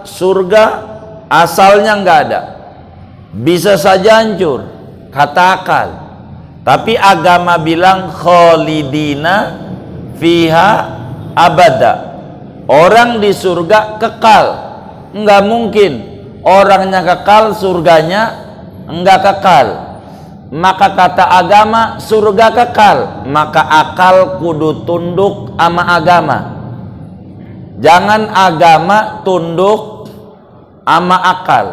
surga asalnya nggak ada, bisa saja hancur, kata akal. Tapi agama bilang khalidina fiha abada, orang di surga kekal. Nggak mungkin orangnya kekal, surganya nggak kekal. Maka kata agama surga kekal, maka akal kudu tunduk sama agama. Jangan agama tunduk sama akal,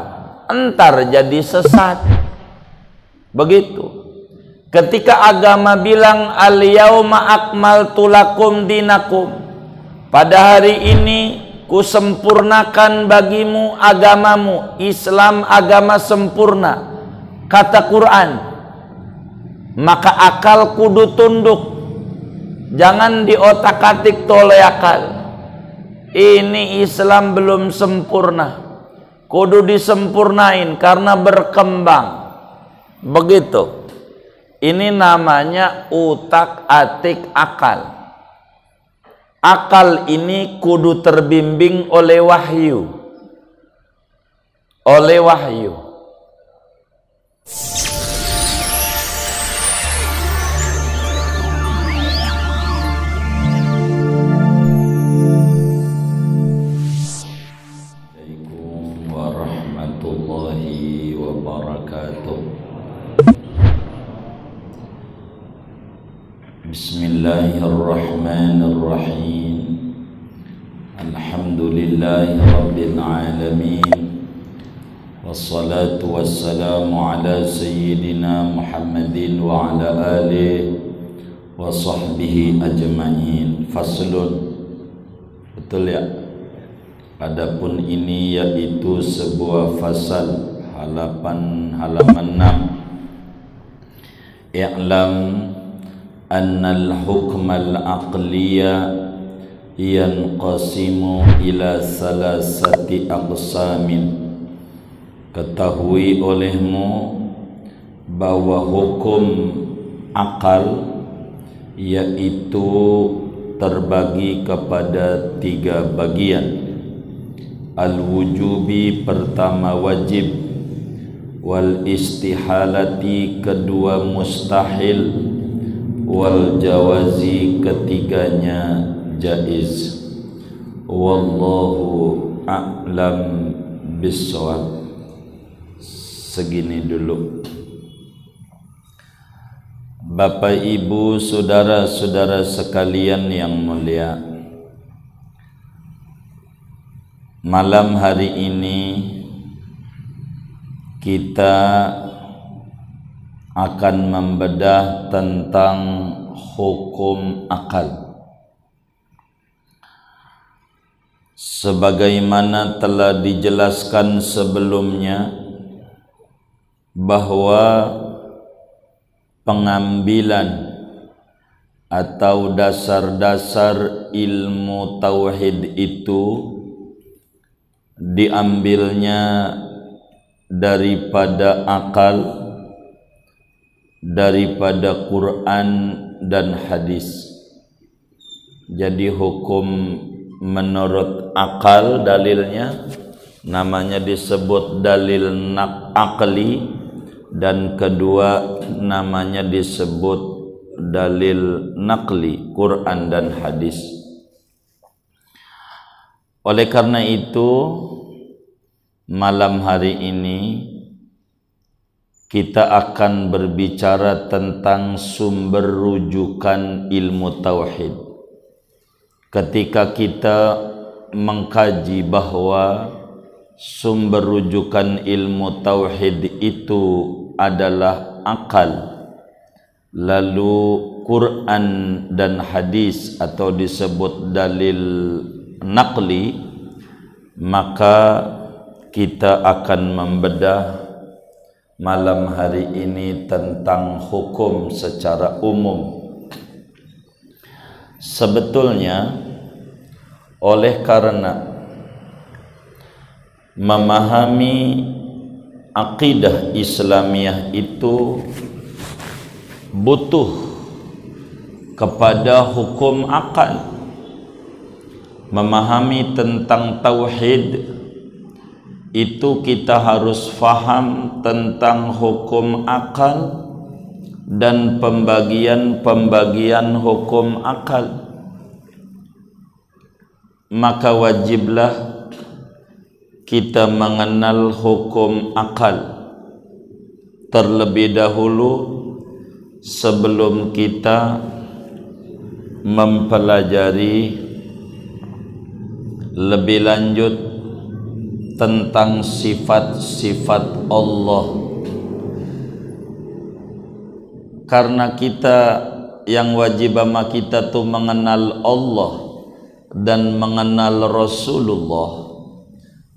entar jadi sesat. Begitu. Ketika agama bilang al-yauma akmaltu lakum dinakum, pada hari ini kusempurnakan bagimu agamamu, Islam agama sempurna, kata Quran, maka akal kudu tunduk. Jangan diotak-atik oleh akal. Ini Islam belum sempurna, kudu disempurnain karena berkembang. Begitu. Ini namanya utak-atik akal. Akal ini kudu terbimbing oleh wahyu. Oleh wahyu. Assalamualaikum warahmatullahi wabarakatuh. Bismillahirrahmanirrahim. Alhamdulillahi rabbil alamin. Wassalatu wassalamu ala sayyidina Muhammadin wa ala alihi wa sahbihi ajma'in. Faslun. Betul ya? Adapun ini yaitu sebuah fasal, halaman 6. I'lam annal hukmal aqliya yanqasimu ila salasati aqsamin. Ketahui olehmu bahwa hukum akal yaitu terbagi kepada 3 bagian. Al-wujubi, pertama wajib, wal istihalati, kedua mustahil, wal jawazi, ketiganya jaiz. Wallahu a'lam bissawab. Segini dulu. Bapak Ibu, saudara-saudara sekalian yang mulia, malam hari ini kita akan membedah tentang hukum akal. Sebagaimana telah dijelaskan sebelumnya bahwa pengambilan atau dasar-dasar ilmu tauhid itu diambilnya daripada akal, daripada Quran dan hadis. Jadi hukum menurut akal dalilnya namanya disebut dalil akli, dan kedua namanya disebut dalil nakli, Quran dan hadis. Oleh karena itu malam hari ini kita akan berbicara tentang sumber rujukan ilmu tauhid. Ketika kita mengkaji bahwa sumber rujukan ilmu tauhid itu adalah akal, lalu Quran dan hadis atau disebut dalil nakli, maka kita akan membedah malam hari ini tentang hukum secara umum. Sebetulnya oleh karena memahami akidah Islamiyah itu butuh kepada hukum akal. Memahami tentang tauhid itu kita harus faham tentang hukum akal dan pembagian-pembagian hukum akal. Maka wajiblah kita mengenal hukum akal terlebih dahulu sebelum kita mempelajari lebih lanjut tentang sifat-sifat Allah. Karena kita yang wajib sama kita tuh mengenal Allah dan mengenal Rasulullah,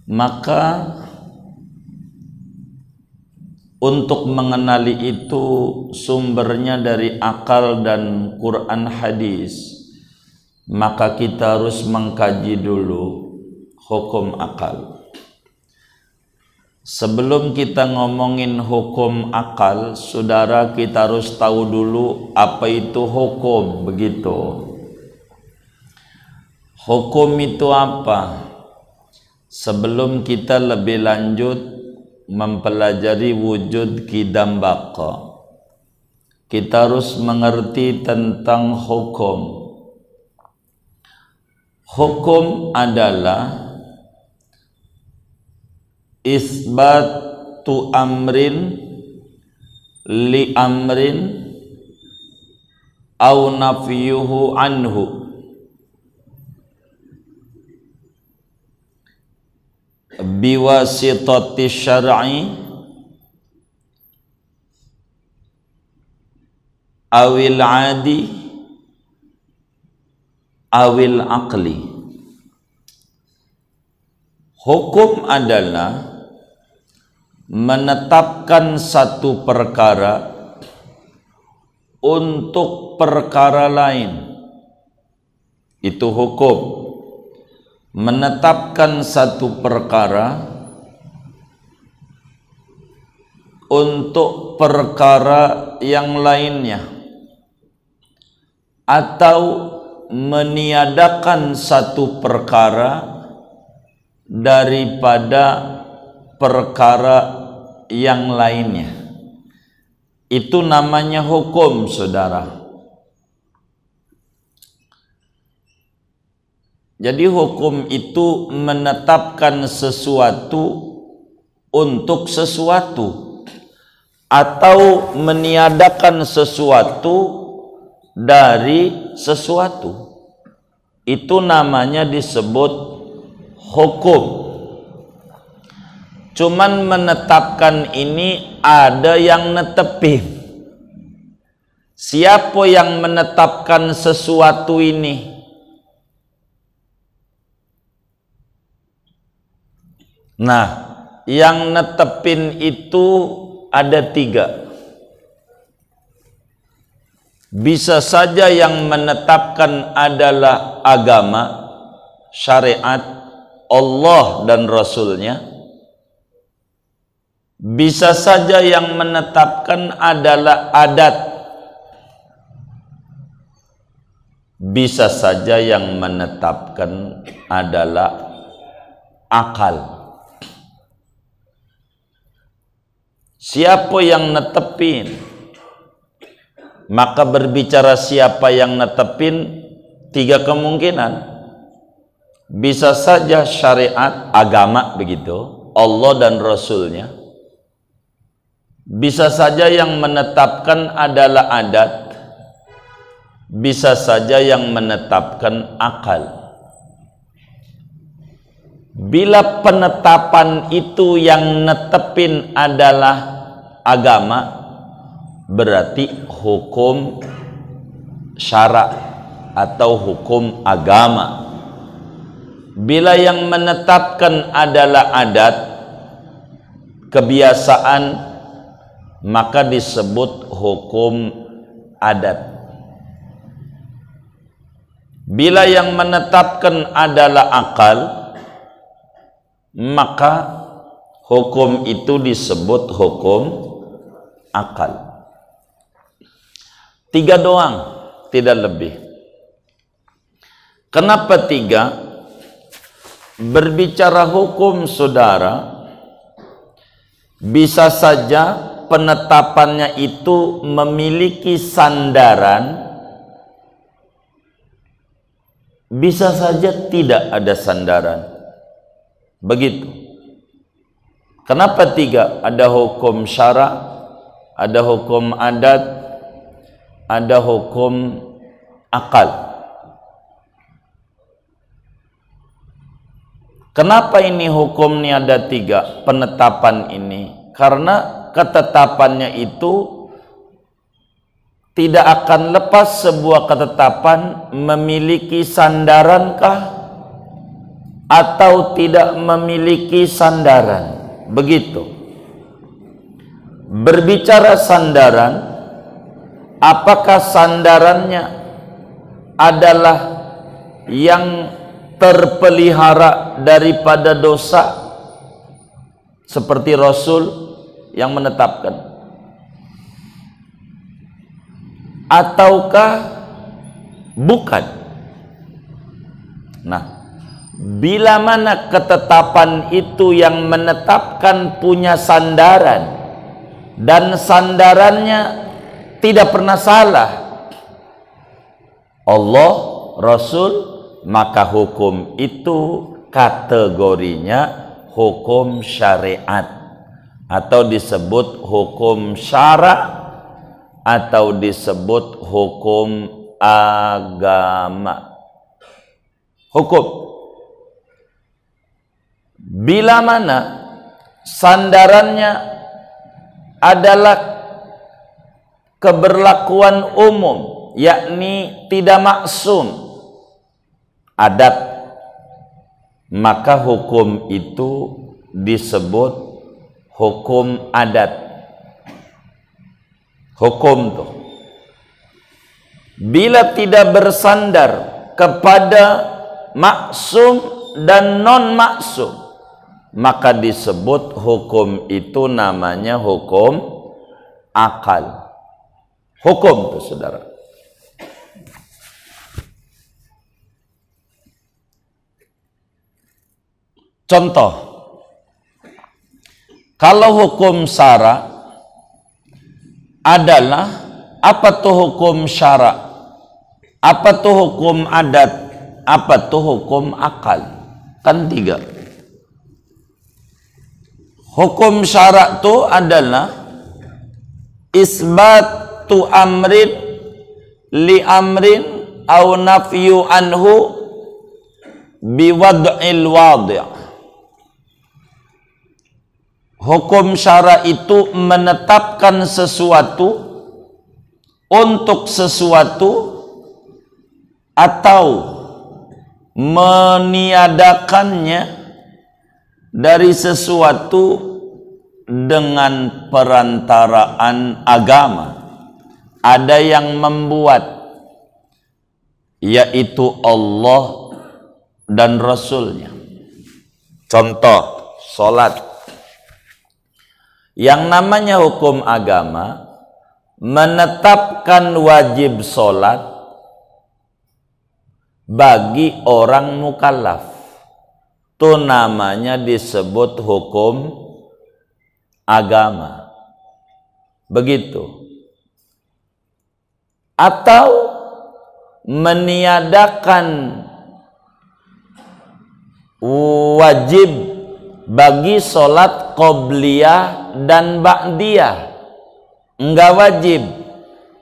maka untuk mengenali itu sumbernya dari akal dan Quran hadis, maka kita harus mengkaji dulu hukum akal. Sebelum kita ngomongin hukum akal, saudara, kita harus tahu dulu apa itu hukum, begitu. Hukum itu apa? Sebelum kita lebih lanjut mempelajari wujud qidam baqa, kita harus mengerti tentang hukum. Hukum adalah isbatu amrin li amrin au nafyuhu anhu biwasitati syar'i awil adi awil aqli. Hukum adalah menetapkan satu perkara untuk perkara lain. Itu hukum. Menetapkan satu perkara untuk perkara yang lainnya, atau meniadakan satu perkara daripada perkara yang lainnya. Itu namanya hukum, saudara. Jadi hukum itu menetapkan sesuatu untuk sesuatu, atau meniadakan sesuatu dari sesuatu. Itu namanya disebut hukum. Cuman menetapkan ini ada yang netepin. Siapa yang menetapkan sesuatu ini? Nah, yang netepin itu ada 3. Bisa saja yang menetapkan adalah agama, syariat, Allah dan Rasulnya. Bisa saja yang menetapkan adalah adat. Bisa saja yang menetapkan adalah akal. Siapa yang netepin? Maka berbicara siapa yang netepin, 3 kemungkinan. Bisa saja syariat, agama begitu, Allah dan Rasulnya. Bisa saja yang menetapkan adalah adat. Bisa saja yang menetapkan akal. Bila penetapan itu yang netepin adalah agama, berarti hukum syara atau hukum agama. Bila yang menetapkan adalah adat, kebiasaan, maka disebut hukum adat. Bila yang menetapkan adalah akal, maka hukum itu disebut hukum akal. 3 doang, tidak lebih. Kenapa 3? Berbicara hukum, saudara, bisa saja penetapannya itu memiliki sandaran, bisa saja tidak ada sandaran. Begitu. Kenapa tiga? Ada hukum syara, ada hukum adat, ada hukum akal. Kenapa ini hukum ini ada tiga? Penetapan ini karena ketetapannya itu tidak akan lepas. Sebuah ketetapan memiliki sandarankah atau tidak memiliki sandaran? Begitu. Berbicara sandaran, apakah sandarannya adalah yang terpelihara daripada dosa seperti Rasul yang menetapkan, ataukah bukan? Nah, bila mana ketetapan itu yang menetapkan punya sandaran dan sandarannya tidak pernah salah, Allah, Rasul, maka hukum itu kategorinya hukum syariat, atau disebut hukum syara, atau disebut hukum agama. Hukum. Bila mana sandarannya adalah keberlakuan umum, yakni tidak maksum, adat, maka hukum itu disebut hukum adat. Hukum tuh bila tidak bersandar kepada maksum dan non maksum, maka disebut hukum itu namanya hukum akal. Hukum tuh saudara. Contoh, kalau hukum syara adalah apa tuh hukum syara, apa tuh hukum adat, apa tuh hukum akal? Kan tiga. Hukum syara itu adalah isbatu amrin li amrin au nafyu anhu biwad'il wadi'. Hukum syara itu menetapkan sesuatu untuk sesuatu atau meniadakannya dari sesuatu dengan perantaraan agama. Ada yang membuat, yaitu Allah dan Rasulnya. Contoh, sholat. Yang namanya hukum agama menetapkan wajib sholat bagi orang mukallaf. Itu namanya disebut hukum agama. Begitu. Atau meniadakan wajib bagi sholat qobliyah dan ba'diyah, enggak wajib.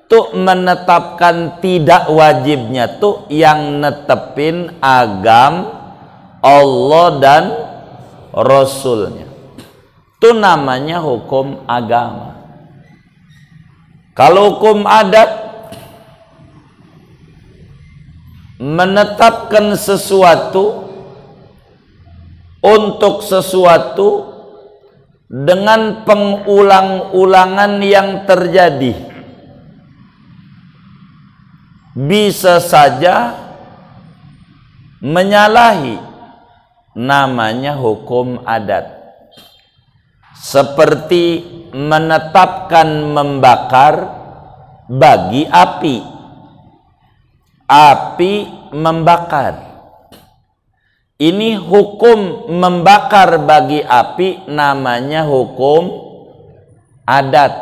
Tuh menetapkan tidak wajibnya tuh yang netepin agam Allah dan Rasulnya. Itu namanya hukum agama. Kalau hukum adat menetapkan sesuatu untuk sesuatu dengan pengulang-ulangan yang terjadi, bisa saja menyalahi, namanya hukum adat. Seperti menetapkan membakar bagi api membakar. Ini hukum membakar bagi api namanya hukum adat,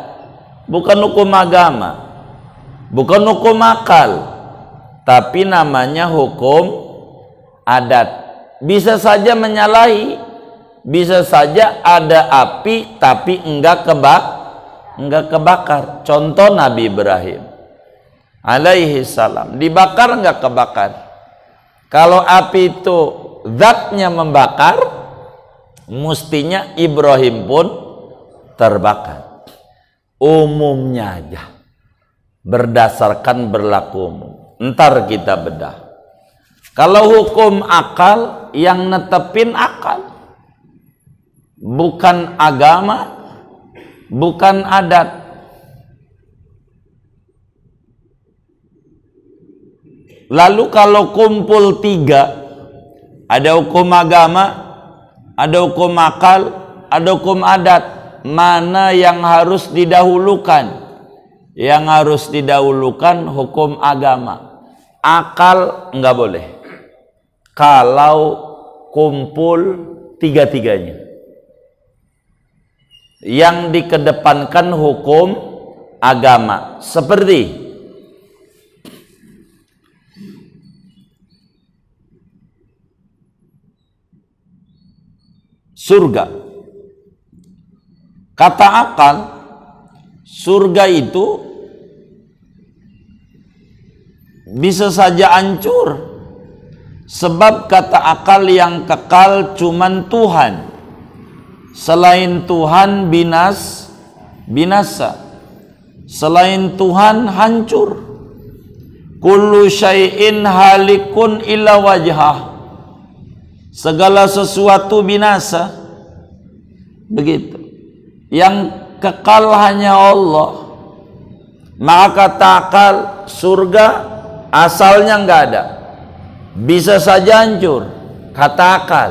bukan hukum agama, bukan hukum akal, tapi namanya hukum adat. Bisa saja menyalahi, bisa saja ada api tapi enggak kebakar. Contoh Nabi Ibrahim alaihi salam, dibakar enggak kebakar. Kalau api itu zatnya membakar, mestinya Ibrahim pun terbakar. Umumnya aja, berdasarkan berlaku umum. Ntar kita bedah. Kalau hukum akal, yang netepin akal, bukan agama, bukan adat. Lalu kalau kumpul tiga, ada hukum agama, ada hukum akal, ada hukum adat, mana yang harus didahulukan? Yang harus didahulukan hukum agama. Akal enggak boleh kalau kumpul tiga-tiganya. Yang dikedepankan hukum agama, seperti surga. Kata akal, surga itu bisa saja hancur, sebab kata akal yang kekal cuman Tuhan. Selain Tuhan binasa. Selain Tuhan hancur. Kullu syai'in halikun illa wajhah. Segala sesuatu binasa. Begitu. Yang kekal hanya Allah. Maka kata akal, surga asalnya enggak ada, bisa saja hancur, kata akal.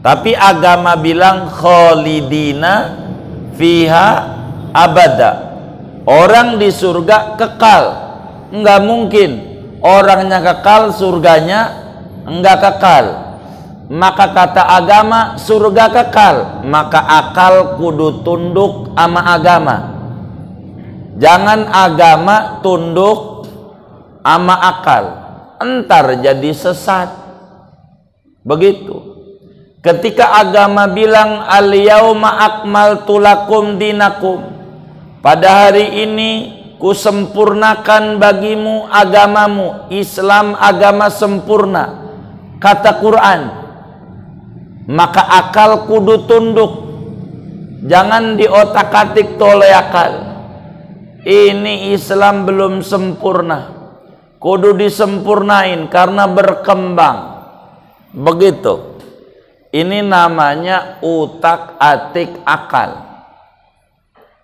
Tapi agama bilang khalidina fiha abada. Orang di surga kekal. Enggak mungkin orangnya kekal, surganya enggak kekal. Maka kata agama, surga kekal, maka akal kudu tunduk sama agama. Jangan agama tunduk sama akal, entar jadi sesat. Begitu. Ketika agama bilang al-yauma akmaltu lakum dinakum, pada hari ini kusempurnakan bagimu agamamu. Islam agama sempurna, kata Quran. Maka akal kudu tunduk, jangan diotak-atik oleh akal. Ini Islam belum sempurna, kudu disempurnain karena berkembang. Begitu. Ini namanya utak-atik akal.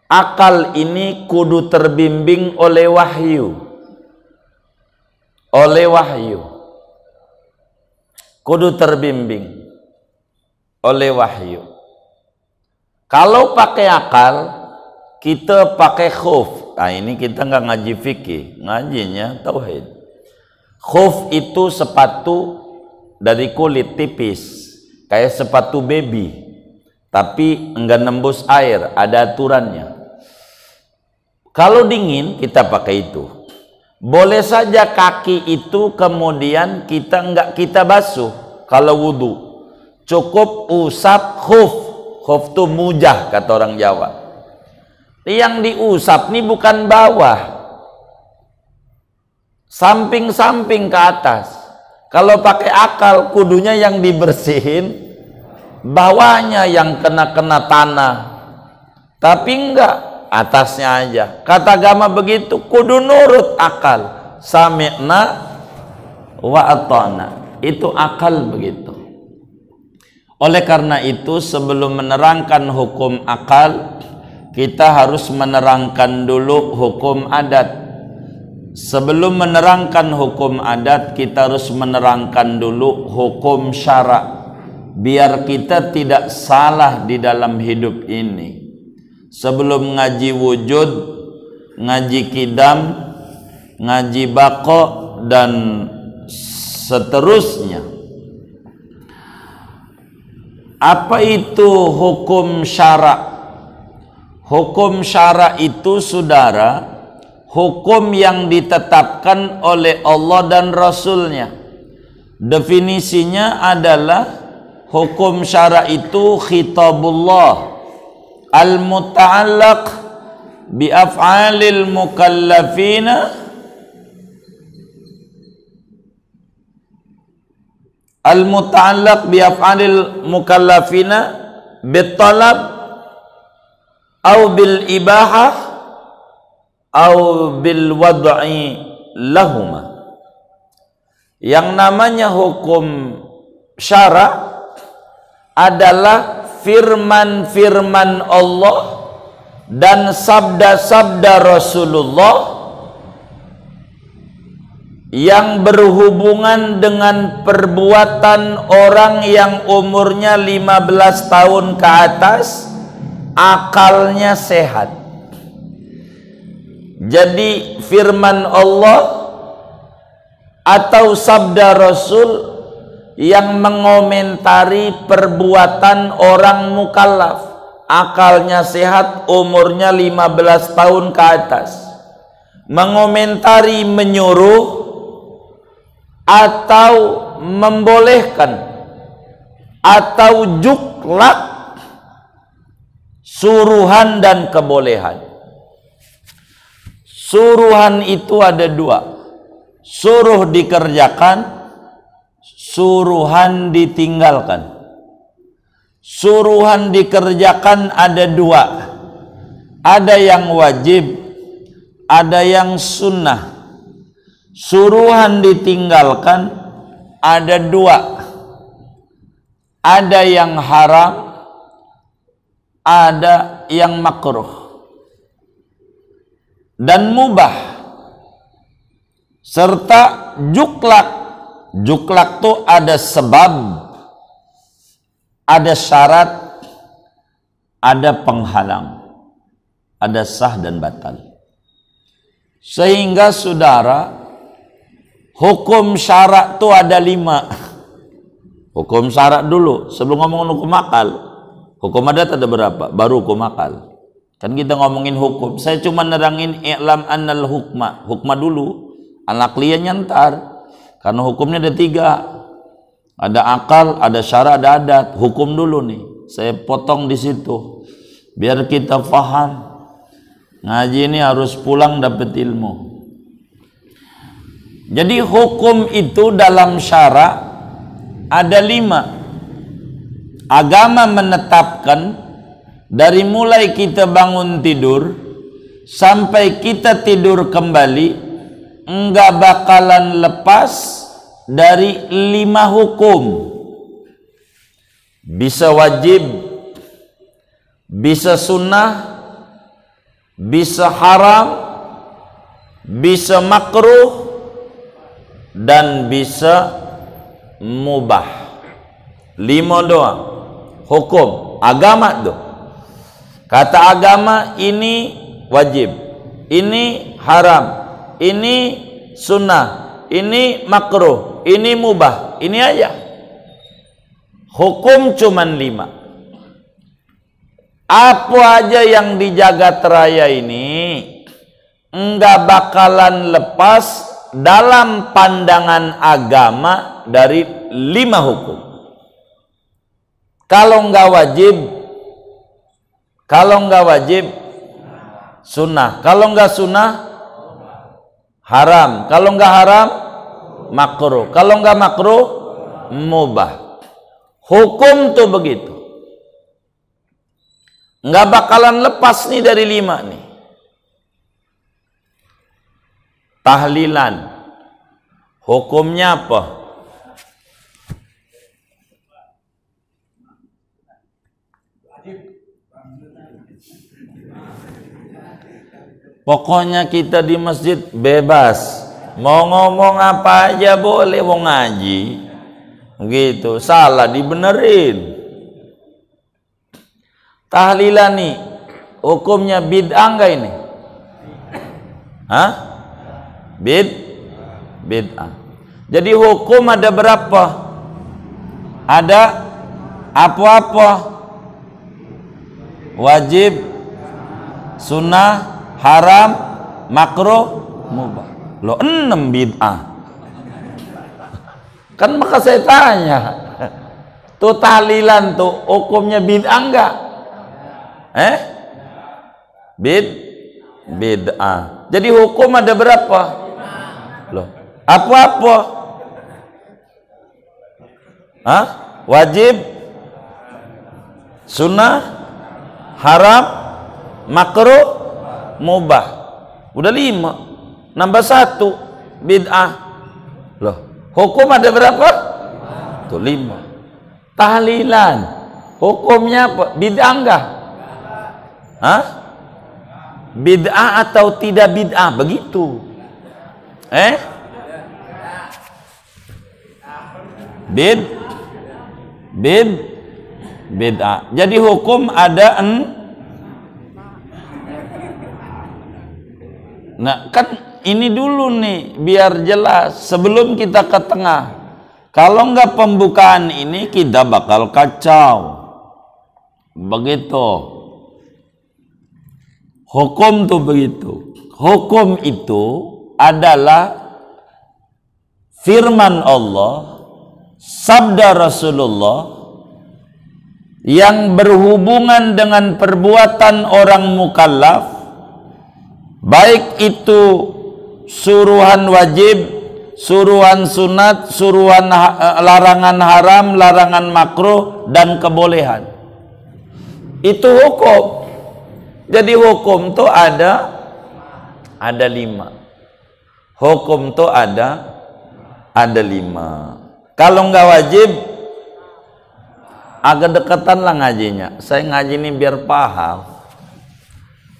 Akal ini kudu terbimbing oleh wahyu. Oleh wahyu. Kudu terbimbing oleh wahyu. Kalau pakai akal, kita pakai khuf. Nah, ini kita nggak ngaji fikih, ngajinya tauhid. Khuf itu sepatu dari kulit tipis, kayak sepatu baby, tapi enggak nembus air, ada aturannya. Kalau dingin kita pakai itu. Boleh saja kaki itu kemudian kita basuh kalau wudu. Cukup usap khuf. Khuf itu mujah kata orang Jawa. Yang diusap ini bukan bawah, samping-samping ke atas. Kalau pakai akal, kudunya yang dibersihin bawahnya yang kena tanah. Tapi enggak, atasnya aja. Kata agama begitu, kudu nurut akal. Sami'na wa ata'na. Itu akal begitu. Oleh karena itu, sebelum menerangkan hukum akal, kita harus menerangkan dulu hukum adat. Sebelum menerangkan hukum adat, kita harus menerangkan dulu hukum syara, biar kita tidak salah di dalam hidup ini. Sebelum ngaji wujud, ngaji kidam, ngaji bako, dan seterusnya, Apa itu hukum syara'? Hukum syara' itu, saudara, hukum yang ditetapkan oleh Allah dan Rasulnya. Definisinya adalah hukum syara' itu khitabullah al-muta'allaq bi af'alil mukallafina al-muta'allaq bi af'alil mukallafina bitalab au bil ibahah au bil wad'i lahuma. Yang namanya hukum syara' adalah firman-firman Allah dan sabda-sabda Rasulullah yang berhubungan dengan perbuatan orang yang umurnya 15 tahun ke atas, akalnya sehat. Jadi firman Allah atau sabda Rasul yang mengomentari perbuatan orang mukallaf, akalnya sehat, umurnya 15 tahun ke atas, mengomentari, menyuruh atau membolehkan atau juklak suruhan dan kebolehan. Suruhan itu ada dua: suruh dikerjakan, suruhan ditinggalkan. Suruhan dikerjakan ada dua, ada yang wajib, ada yang sunnah. Suruhan ditinggalkan ada dua, ada yang haram, ada yang makruh dan mubah, serta juklak. Juklak itu ada sebab, ada syarat, ada penghalang, ada sah dan batal. Sehingga saudara, hukum syara' itu ada 5. Hukum syara' dulu, sebelum ngomongin hukum akal. Hukum adat ada berapa? Baru hukum akal. Kan kita ngomongin hukum. Saya cuma nerangin i'lam annal hukma. Hukma dulu, al-aqliyahnya ntar. Karena hukumnya ada 3. Ada akal, ada syara', ada adat. Hukum dulu nih. Saya potong di situ. Biar kita faham. Ngaji ini harus pulang dapat ilmu. Jadi hukum itu dalam syara' ada 5. Agama menetapkan dari mulai kita bangun tidur sampai kita tidur kembali, enggak bakalan lepas dari 5 hukum. Bisa wajib, bisa sunnah, bisa haram, bisa makruh, dan bisa mubah. 5 doang hukum agama tuh. Kata agama, ini wajib, ini haram, ini sunnah, ini makruh, ini mubah. Ini aja hukum, cuman 5. Apa aja yang di jagat raya ini enggak bakalan lepas dalam pandangan agama dari 5 hukum. Kalau enggak wajib sunnah, kalau enggak sunnah haram, kalau enggak haram makruh, kalau enggak makruh mubah. Hukum tuh begitu, enggak bakalan lepas nih dari 5 nih. Tahlilan hukumnya apa? Pokoknya kita di masjid bebas, mau ngomong apa aja boleh, mau ngaji gitu, salah dibenerin. Tahlilan nih hukumnya bid'ah enggak ini? Hah? Bid'ah. Jadi hukum ada berapa? Apa-apa? Wajib, sunnah, haram, makruh, mubah. Loh, 6 bid'ah. Kan maka saya tanya, tuh tahlilan tuh hukumnya bid'ah enggak? Bid'ah. Jadi hukum ada berapa? Loh, apa-apa? Wajib, sunnah, haram, makruh, mubah. Udah 5. Nambah 1 bid'ah. Loh, hukum ada berapa? Tuh 5. Tahlilan hukumnya apa? Bid'ah enggak? Bid'ah atau tidak bid'ah? Begitu. Bid'ah. Jadi hukum ada Nah, kan ini dulu nih biar jelas sebelum kita ke tengah. Kalau enggak pembukaan ini kita bakal kacau. Begitu. Hukum tuh begitu. Hukum itu adalah firman Allah, sabda Rasulullah yang berhubungan dengan perbuatan orang mukallaf, baik itu suruhan wajib, suruhan sunat, suruhan larangan haram, larangan makruh, dan kebolehan. Itu hukum. Jadi hukum tuh ada 5. Hukum tuh ada 5. Kalau nggak wajib, agak dekatan lah ngajinya. Saya ngaji ini biar paham.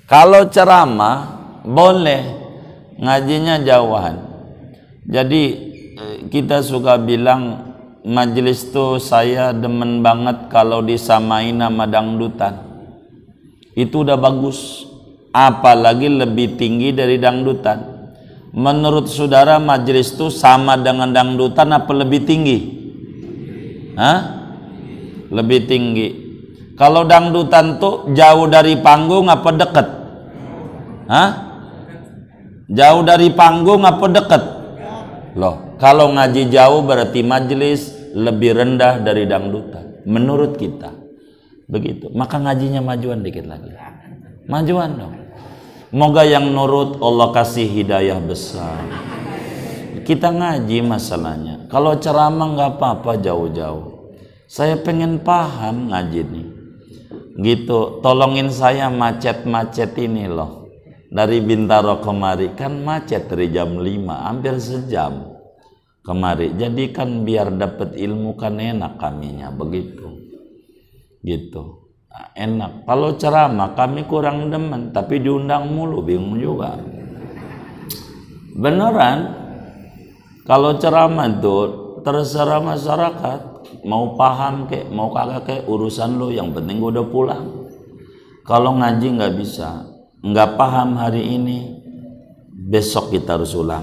Kalau ceramah boleh, ngajinya jauhan. Jadi kita suka bilang majelis tuh saya demen banget kalau disamain sama dangdutan. Itu udah bagus. Apalagi lebih tinggi dari dangdutan. Menurut saudara majelis itu sama dengan dangdutan apa lebih tinggi? Lebih tinggi. Kalau dangdutan tuh jauh dari panggung apa deket? Jauh dari panggung apa deket? Loh, kalau ngaji jauh berarti majelis lebih rendah dari dangdutan. Menurut kita. Begitu. Maka ngajinya majuan dikit lagi. Majuan dong. Moga yang nurut Allah kasih hidayah besar. Kita ngaji masalahnya. Kalau ceramah nggak apa-apa jauh-jauh. Saya pengen paham ngaji nih. Gitu. Tolongin saya macet-macet ini loh. Dari Bintaro kemari kan macet dari jam 5, hampir sejam kemari. Jadi kan biar dapat ilmu kan enak kaminya begitu. Gitu. Nah, enak. Kalau ceramah kami kurang demen, tapi diundang mulu bingung juga. Beneran. Kalau ceramah itu terserah masyarakat, mau paham kek, mau kagak kek urusan lo, yang penting gue udah pulang. Kalau ngaji nggak bisa, nggak paham hari ini, besok kita harus ulang.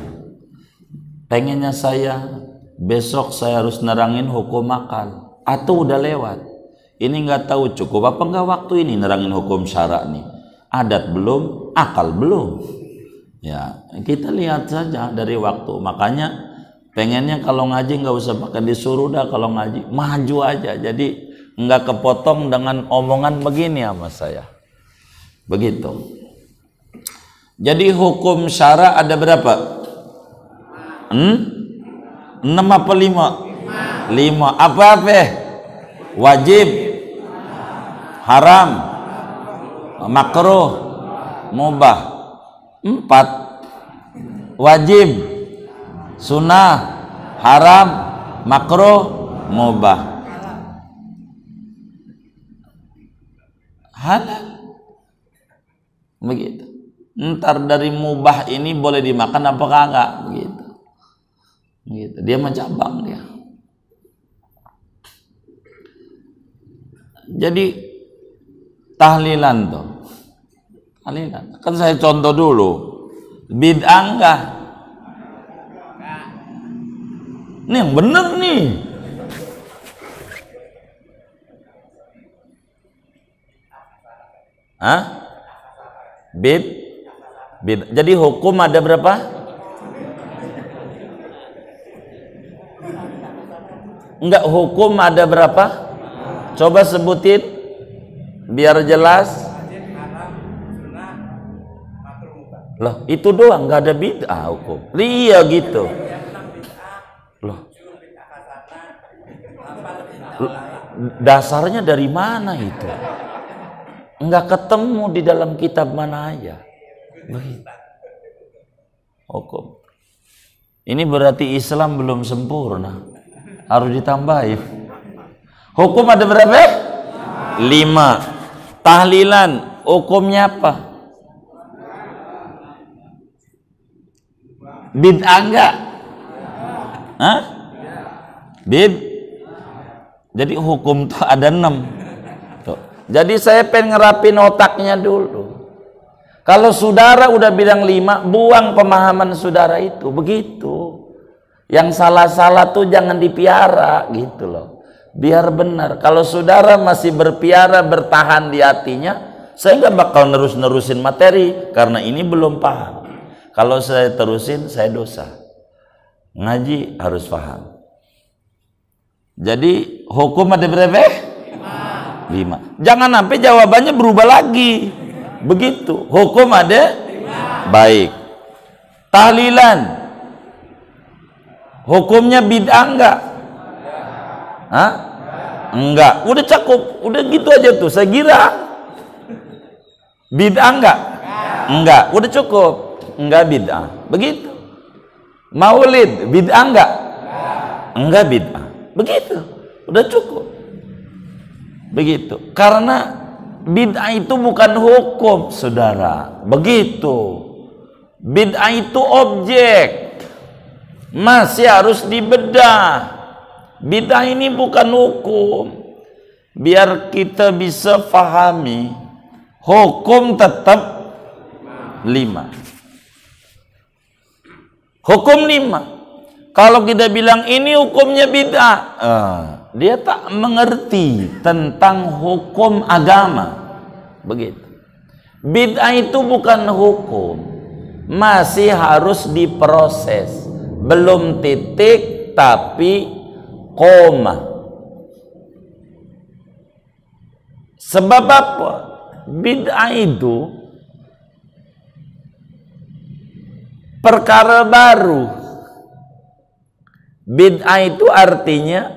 Pengennya saya besok saya harus nerangin hukum akal, atau udah lewat. Ini nggak tahu cukup apa nggak waktu ini nerangin hukum syara nih. Adat belum, akal belum. Ya kita lihat saja dari waktu. Makanya pengennya kalau ngaji nggak usah pakai disuruh dah, kalau ngaji maju aja. Jadi nggak kepotong dengan omongan begini sama saya. Begitu. Jadi hukum syara ada berapa? 6 apa 5? 5. Apa? Wajib, haram, makruh, mubah. 4. Wajib, sunnah, haram, makruh, mubah. Halal. Begitu. Ntar dari mubah ini boleh dimakan apa kagak? Begitu. Begitu. Dia mencabang dia. Jadi tahlilan tuh. Tahlilan. Kan saya contoh dulu. Bid'ah enggak? Ini yang bener nih. Hah? Jadi hukum ada berapa? Enggak, hukum ada berapa? Coba sebutin biar jelas. Loh, itu doang, nggak ada bid'ah hukum. Iya gitu. Loh. Dasarnya dari mana itu? Nggak ketemu di dalam kitab mana aja. Hukum. Ini berarti Islam belum sempurna. Harus ditambahin. Hukum ada berapa? 5. Tahlilan, hukumnya apa? Bid'ah enggak? Hah? Jadi hukum tuh ada 6. Tuh. Jadi saya pengen ngerapin otaknya dulu. Kalau saudara udah bilang 5, buang pemahaman saudara itu. Begitu. Yang salah-salah tuh jangan dipiara gitu loh. Biar benar. Kalau saudara masih berpiara, bertahan di hatinya, saya nggak bakal nerusin materi karena ini belum paham. Kalau saya terusin, saya dosa. Ngaji harus paham. Jadi hukum ada berapa? 5. Jangan sampai jawabannya berubah lagi. Begitu. Hukum ada 5. Baik. Tahlilan. Hukumnya bid'ah enggak? Hah? Enggak. Udah cukup. Udah gitu aja tuh. Saya kira bid'ah enggak? Enggak. Udah cukup. Enggak bid'ah. Begitu. Maulid bid'ah enggak? Enggak bid'ah. Begitu. Udah cukup. Begitu. Karena bid'ah itu bukan hukum, saudara. Begitu. Bid'ah itu objek. Masih harus dibedah. Bid'ah ini bukan hukum. Biar kita bisa pahami, hukum tetap 5. Hukum 5. Kalau kita bilang ini hukumnya bid'ah, dia tak mengerti tentang hukum agama. Begitu. Bid'ah itu bukan hukum, masih harus diproses. Belum titik tapi koma. Sebab apa? Bid'ah itu perkara baru. Bid'ah itu artinya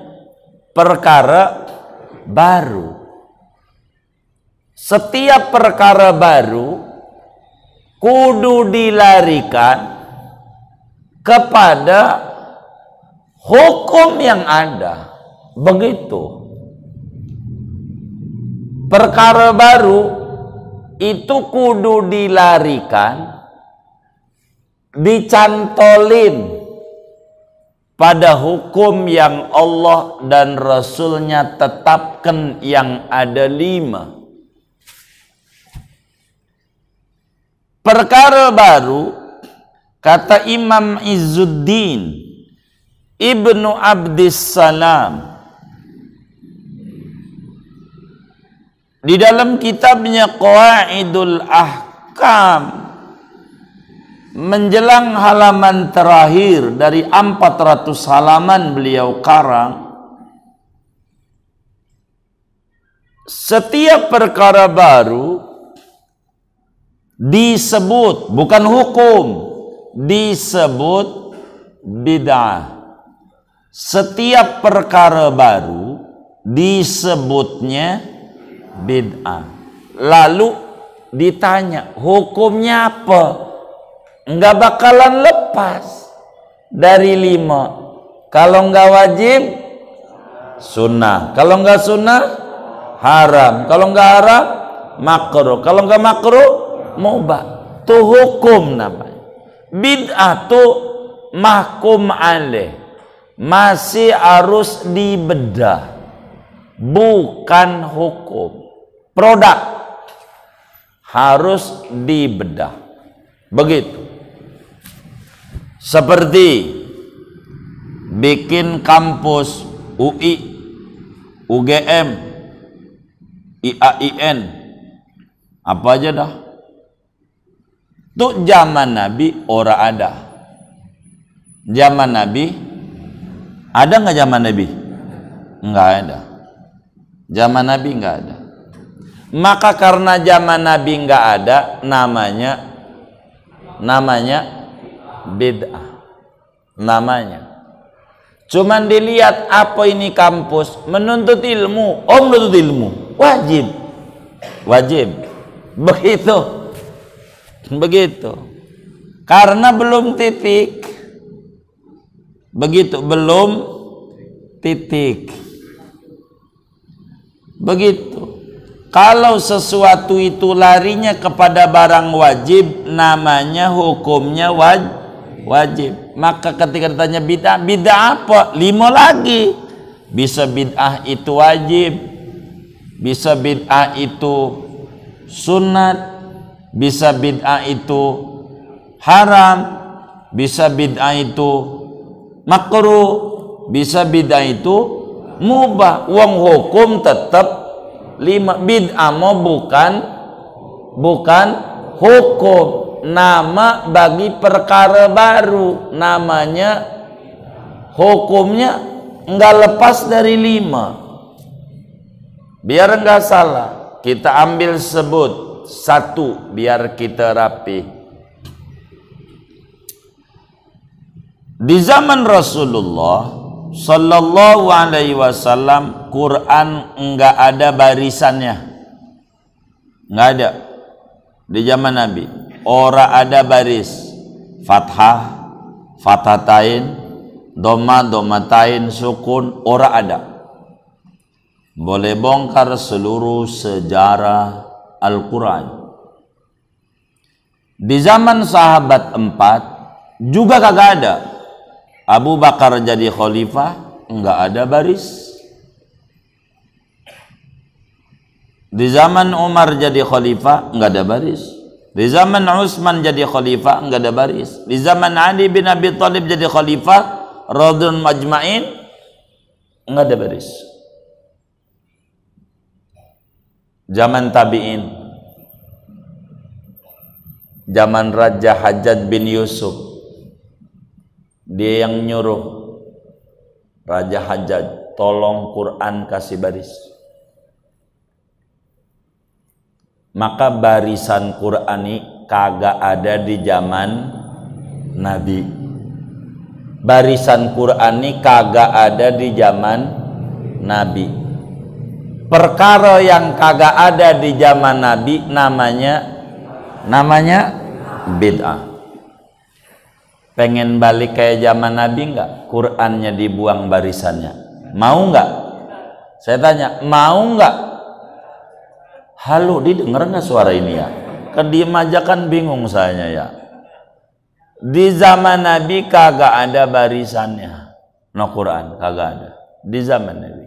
perkara baru. Setiap perkara baru kudu dilarikan kepada hukum yang ada. Begitu. Perkara baru itu kudu dilarikan, dicantolin pada hukum yang Allah dan Rasulnya tetapkan yang ada 5. Perkara baru, kata Imam Izzuddin Ibnu Abdissalam di dalam kitabnya Qawaidul Ahkam, menjelang halaman terakhir dari 400 halaman beliau karang, setiap perkara baru disebut, bukan hukum, disebut bid'ah. Setiap perkara baru disebutnya bid'ah. Lalu ditanya, hukumnya apa? Enggak bakalan lepas dari 5. Kalau enggak wajib, sunnah. Kalau enggak sunnah, haram. Kalau enggak haram, makruh. Kalau enggak makruh, mubah. Itu hukum namanya. Bid'ah itu mahkum alaih, masih harus dibedah, bukan hukum. Produk harus dibedah. Begitu. Seperti bikin kampus UI, UGM, IAIN, Apa aja dah. Tuh zaman Nabi ora ada. Zaman Nabi ada nggak zaman Nabi? Nggak ada. Zaman Nabi nggak ada. Maka karena zaman Nabi nggak ada, namanya bid'ah. Namanya. Cuman dilihat apa ini kampus menuntut ilmu. Oh, menuntut ilmu wajib. Begitu. Karena belum titik. Begitu, belum titik. Begitu. Kalau sesuatu itu larinya kepada barang wajib, namanya hukumnya wajib. Maka ketika ditanya bid'ah apa? 5 lagi. Bisa bid'ah itu wajib, bisa bid'ah itu sunat, bisa bid'ah itu haram, bisa bid'ah itu makruh, bisa bid'ah itu mubah. Wong hukum tetap 5. Bid'ah mau bukan hukum, nama bagi perkara baru, namanya hukumnya enggak lepas dari 5. Biar enggak salah, kita ambil sebut 1 biar kita rapi. Di zaman Rasulullah sallallahu alaihi wasallam, Quran enggak ada barisannya. Enggak ada. Di zaman Nabi ora ada baris fathah, fathatain, dhamma, dhammatain, sukun, ora ada. Boleh bongkar seluruh sejarah Al-Quran. Di zaman sahabat 4 juga kagak ada. Abu Bakar jadi khalifah, enggak ada baris. Di zaman Umar jadi khalifah, enggak ada baris. Di zaman Utsman jadi khalifah, enggak ada baris. Di zaman Ali bin Abi Thalib jadi khalifah, radhiyallahu majma'in, enggak ada baris. Zaman tabi'in, zaman Raja Hajjaj bin Yusuf, dia yang nyuruh Raja Hajjaj, tolong Quran kasih baris. Maka barisan Qurani kagak ada di zaman Nabi. Barisan Qurani kagak ada di zaman Nabi. Perkara yang kagak ada di zaman Nabi namanya bid'ah. Pengen balik kayak zaman Nabi enggak? Qur'annya dibuang barisannya. Mau enggak? Saya tanya, mau enggak? Halo, didengar enggak suara ini ya? Kediem aja kan bingung saya ya. Di zaman Nabi kagak ada barisannya. No Quran kagak ada di zaman Nabi.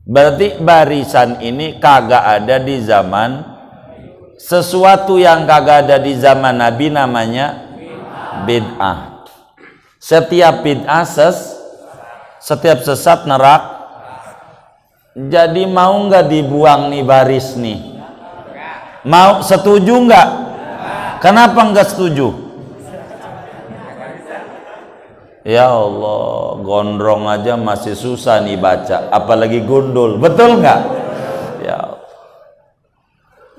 Berarti barisan ini kagak ada di zaman, sesuatu yang kagak ada di zaman Nabi namanya bid'ah. Setiap bid'ah setiap sesat neraka. Jadi mau nggak dibuang nih baris nih? Mau, setuju nggak? Kenapa nggak setuju? Ya Allah, gondrong aja masih susah nih baca, apalagi gundul, betul nggak? Ya Allah.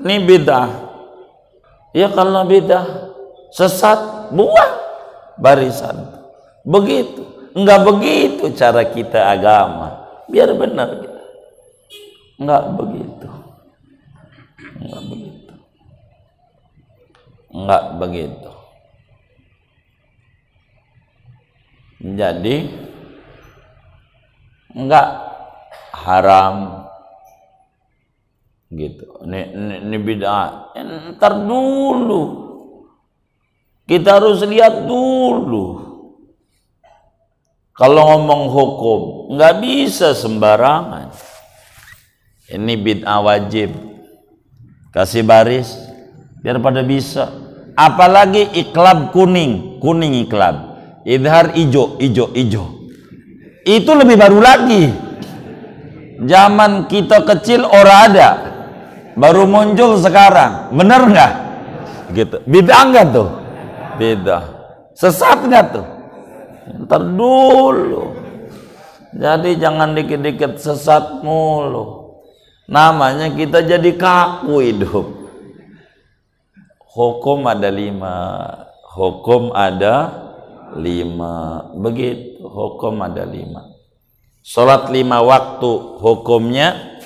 Ini bid'ah. Ya kalau bid'ah sesat, buang barisan. Begitu. Enggak begitu cara kita agama. Biar benar kita. Enggak begitu. Enggak begitu. Enggak begitu. Jadi enggak haram gitu. Ini bid'ah. Ntar dulu. Kita harus lihat dulu. Kalau ngomong hukum, nggak bisa sembarangan. Ini bid'ah wajib. Kasih baris, biar pada bisa. Apalagi iklab kuning iklab. Idhar ijo. Itu lebih baru lagi. Zaman kita kecil ora ada. baru muncul sekarang, bener nggak? Gitu. Bid'ah nggak tuh? Bid'ah. Sesat nggak tuh? Ntar dulu. Jadi jangan dikit-dikit sesat mulu. Namanya kita jadi kaku hidup. Hukum ada 5. Hukum ada 5. Begitu. Hukum ada 5. Salat 5 waktu hukumnya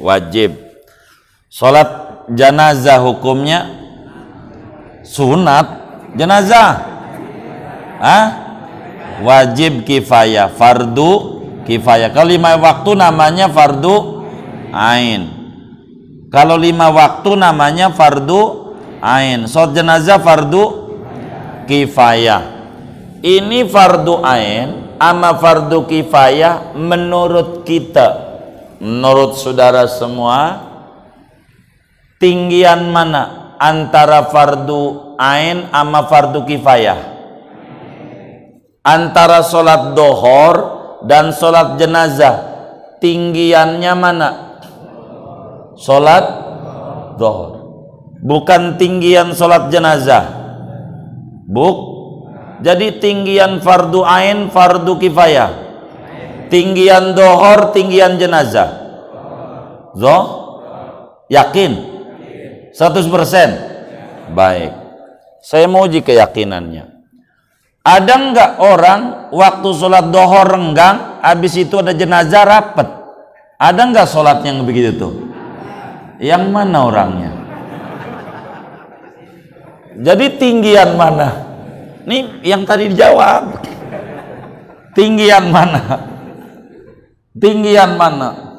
wajib. Salat jenazah hukumnya sunat. Jenazah wajib kifayah, fardu kifayah. Kalau 5 waktu namanya fardu ain. Kalau 5 waktu namanya fardu ain. Salat jenazah fardu kifayah. Ini fardu ain ama fardu kifayah menurut kita, menurut saudara semua, tinggian mana antara fardu ain ama fardu kifayah? Antara sholat dohor dan sholat jenazah, tinggiannya mana? Sholat dohor, bukan tinggian sholat jenazah. Jadi tinggian fardu ain, fardu kifayah. Tinggian dohor, tinggian jenazah. Yakin? 100%? Baik. Saya mau uji keyakinannya. Ada nggak orang waktu sholat dohor renggang, habis itu ada jenazah rapet? Ada nggak sholat yang begitu tuh? Yang mana orangnya? Jadi tinggian mana? Ini yang tadi dijawab. Tinggian mana? Tinggian mana?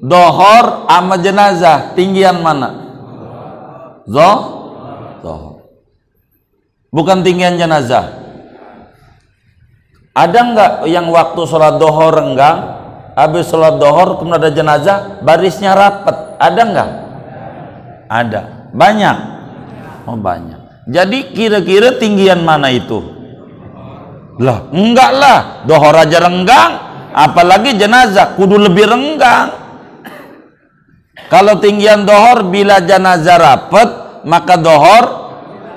Dohor sama jenazah, tinggian mana? Dohor. Bukan tinggian jenazah. Ada nggak yang waktu sholat dohor renggang, habis sholat dohor kemudian ada jenazah, barisnya rapet? Ada nggak? Ada. Banyak. Oh banyak. Jadi kira-kira tinggian mana itu? Lah, enggak lah. Dohor aja renggang, apalagi jenazah kudu lebih renggang. Kalau tinggian dohor bila jenazah rapet, maka dohor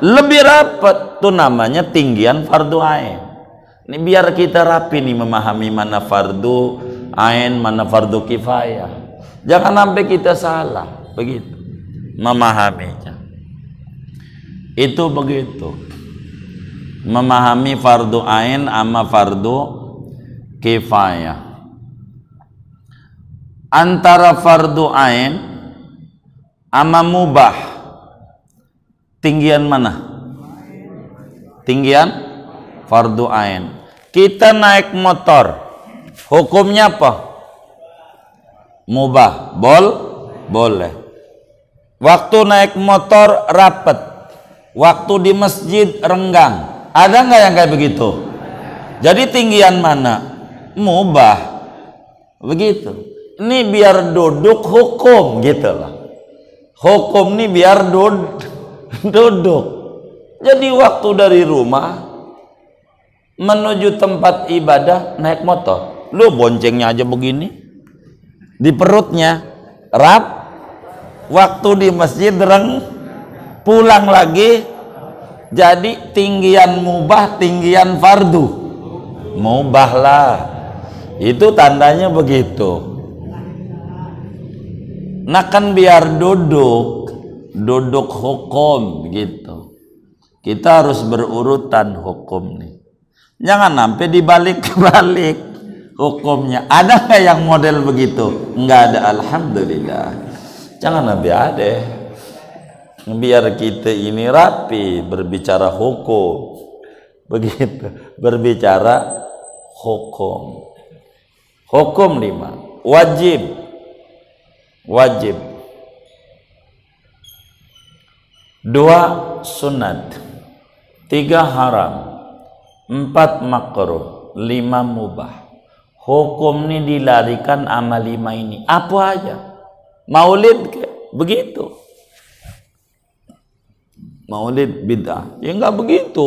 lebih rapet. Itu namanya tinggian fardu ain. Ini biar kita rapi nih memahami mana fardu ain, mana fardu kifayah. Jangan sampai kita salah begitu memahaminya. Itu begitu. Memahami fardu ain sama fardu kifayah. Antara fardu ain sama mubah, tinggian mana? Tinggian fardu ain. Kita naik motor, hukumnya apa? Mubah. Boleh. Waktu naik motor rapet, waktu di masjid renggang. Ada nggak yang kayak begitu? Jadi tinggian mana? Mubah. Begitu. Ini biar duduk hukum gitu loh. Hukum ini biar duduk. Jadi waktu dari rumah menuju tempat ibadah naik motor, lu boncengnya aja begini di perutnya rap. Waktu di masjid pulang lagi. Jadi tinggian mubah, tinggian fardu mubah lah. Itu tandanya begitu. Nah kan biar duduk hukum gitu. Kita harus berurutan hukum nih. Jangan sampai dibalik-balik hukumnya. Ada nggak yang model begitu? Nggak ada, alhamdulillah. Jangan sampai ada. Biar kita ini rapi berbicara hukum. Begitu, berbicara hukum. Hukum 5. Wajib. 2 sunat. 3 haram. 4 makruh. 5 mubah. Hukum ini dilarikan sama 5 ini. Apa aja? Maulid begitu. Maulid bid'ah. Ya enggak begitu.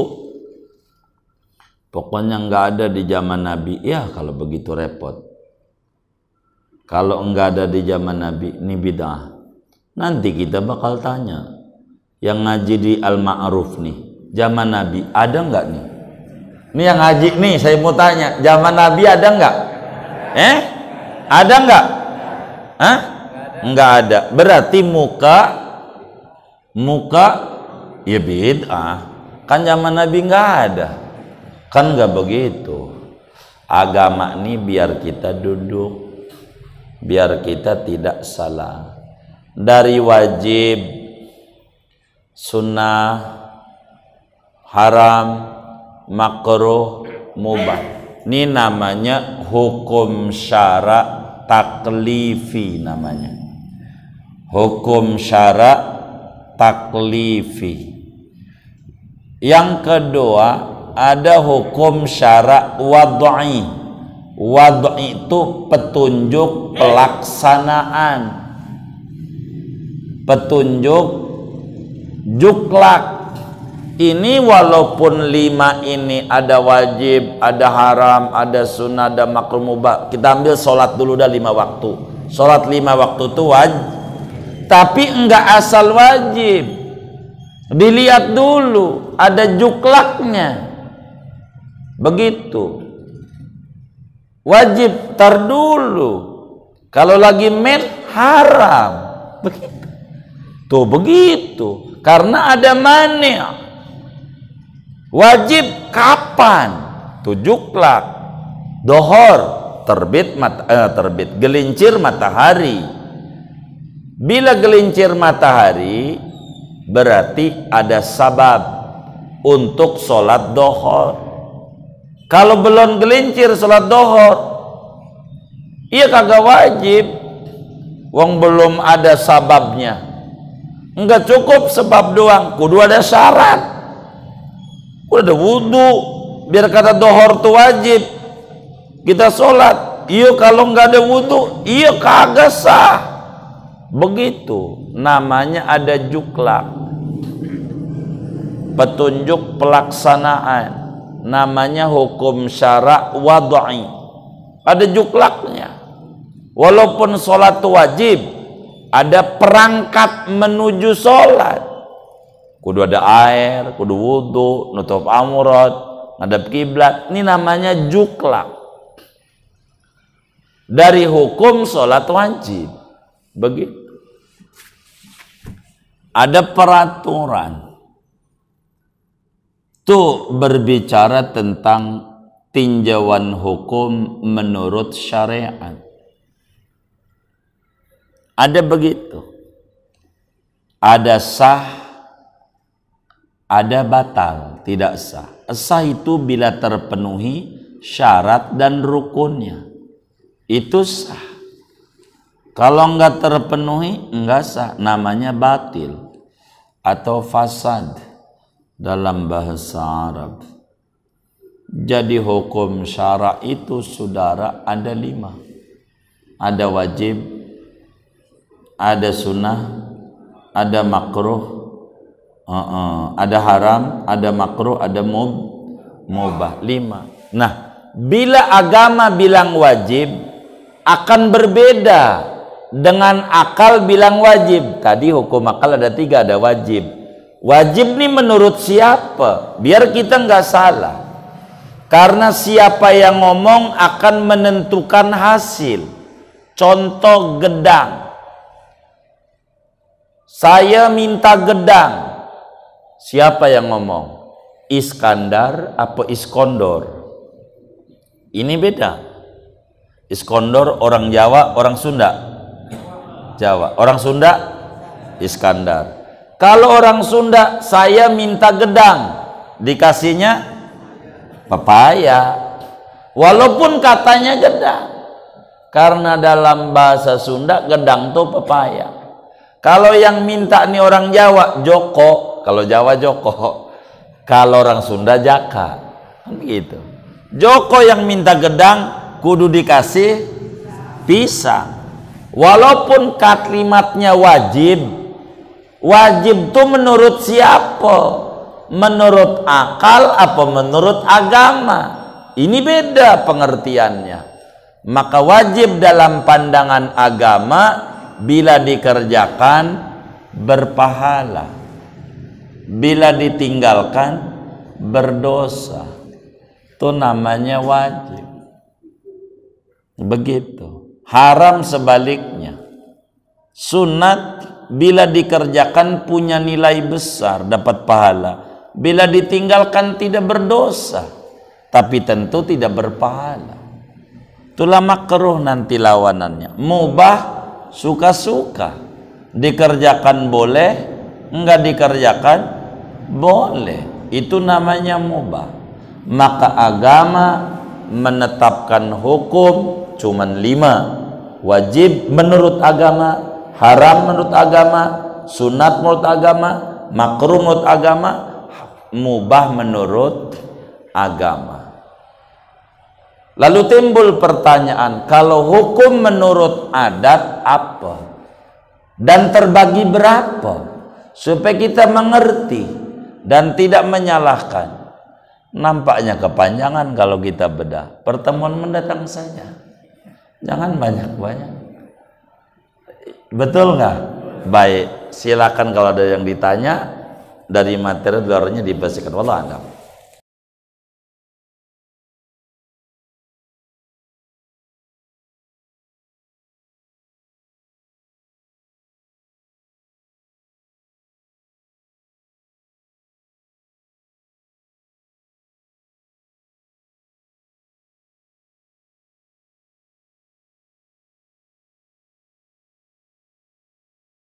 Pokoknya enggak ada di zaman Nabi. Ya kalau begitu repot. Kalau enggak ada di zaman Nabi, ini bid'ah. Nanti kita bakal tanya. Yang ngaji di Al-Ma'ruf nih, zaman Nabi ada nggak nih? Ini yang ngaji nih, saya mau tanya, zaman Nabi ada nggak? Ada nggak? Hah? Nggak ada. Berarti muka ya bid'ah. Kan zaman Nabi nggak ada. Kan nggak begitu. Agama ini biar kita duduk, biar kita tidak salah. Dari wajib, sunnah, haram, makruh, mubah. Ini namanya hukum syara taklifi namanya. Hukum syara taklifi. Yang kedua ada hukum syara wad'i. Wad'i itu petunjuk pelaksanaan. Petunjuk juklak. Ini walaupun 5 ini ada wajib, ada haram, ada sunnah, ada makruh mubah. Kita ambil sholat dulu dah 5 waktu. Sholat 5 waktu itu wajib. Tapi enggak asal wajib. Dilihat dulu ada juklaknya. Begitu. Wajib tar dulu. Kalau lagi main haram. Begitu. Tuh begitu. Karena ada mani'. Wajib kapan? Tujuklak, dohor, terbit gelincir matahari. Bila gelincir matahari berarti ada sabab untuk sholat dohor. Kalau belum gelincir sholat dohor, iya kagak wajib. Wong belum ada sababnya. Enggak cukup sebab doang, kudu ada syarat. Kudu ada wudhu, biar kata dohor itu wajib. Kita sholat, iya kalau nggak ada wudhu, iya kagak sah. Begitu, namanya ada juklak. Petunjuk pelaksanaan, namanya hukum syara wad'i. Ada juklaknya. Walaupun sholat itu wajib, ada perangkat menuju sholat. Kudu ada air, kudu wudhu, nutup aurat, ngadep kiblat. Ini namanya juklak. Dari hukum sholat wajib. Begitu. Ada peraturan. Itu berbicara tentang tinjauan hukum menurut syariat. Ada begitu. Ada sah, ada batal, tidak sah. Sah itu bila terpenuhi syarat dan rukunnya. Itu sah. Kalau enggak terpenuhi, enggak sah. Namanya batil atau fasad dalam bahasa Arab. Jadi hukum syara itu saudara ada 5. Ada wajib, ada sunnah, ada makruh, ada haram, ada makruh, ada mubah. 5. Nah, bila agama bilang wajib akan berbeda dengan akal bilang wajib. Tadi hukum akal ada 3, ada wajib. Wajib nih menurut siapa? Biar kita nggak salah. Karena siapa yang ngomong akan menentukan hasil. Contoh gedang. Saya minta gedang. Siapa yang ngomong? Iskandar apa Iskondor? Ini beda. Iskondor orang Jawa, orang Sunda. Jawa. Orang Sunda Iskandar. Kalau orang Sunda, saya minta gedang. Dikasihnya pepaya. Walaupun katanya gedang. Karena dalam bahasa Sunda gedang tuh pepaya. Kalau yang minta nih orang Jawa, Joko. Kalau Jawa Joko. Kalau orang Sunda Jaka. Gitu. Joko yang minta gedang, kudu dikasih pisang. Walaupun kalimatnya wajib. Wajib tuh menurut siapa? Menurut akal apa menurut agama? Ini beda pengertiannya. Maka wajib dalam pandangan agama bila dikerjakan berpahala, bila ditinggalkan berdosa. Itu namanya wajib. Begitu. Haram sebaliknya. Sunat bila dikerjakan punya nilai besar, dapat pahala. Bila ditinggalkan tidak berdosa, tapi tentu tidak berpahala. Itulah makruh nanti lawanannya. Mubah suka-suka. Dikerjakan boleh, enggak dikerjakan boleh. Itu namanya mubah. Maka agama menetapkan hukum cuman 5. Wajib menurut agama, haram menurut agama, sunat menurut agama, makruh menurut agama, mubah menurut agama. Lalu timbul pertanyaan, kalau hukum menurut adat apa? Dan terbagi berapa? Supaya kita mengerti dan tidak menyalahkan. Nampaknya kepanjangan kalau kita bedah. Pertemuan mendatang saja. Jangan banyak-banyak. Betul nggak? Baik, silakan kalau ada yang ditanya dari materi luarnya dipastikan. Wallah a'lam.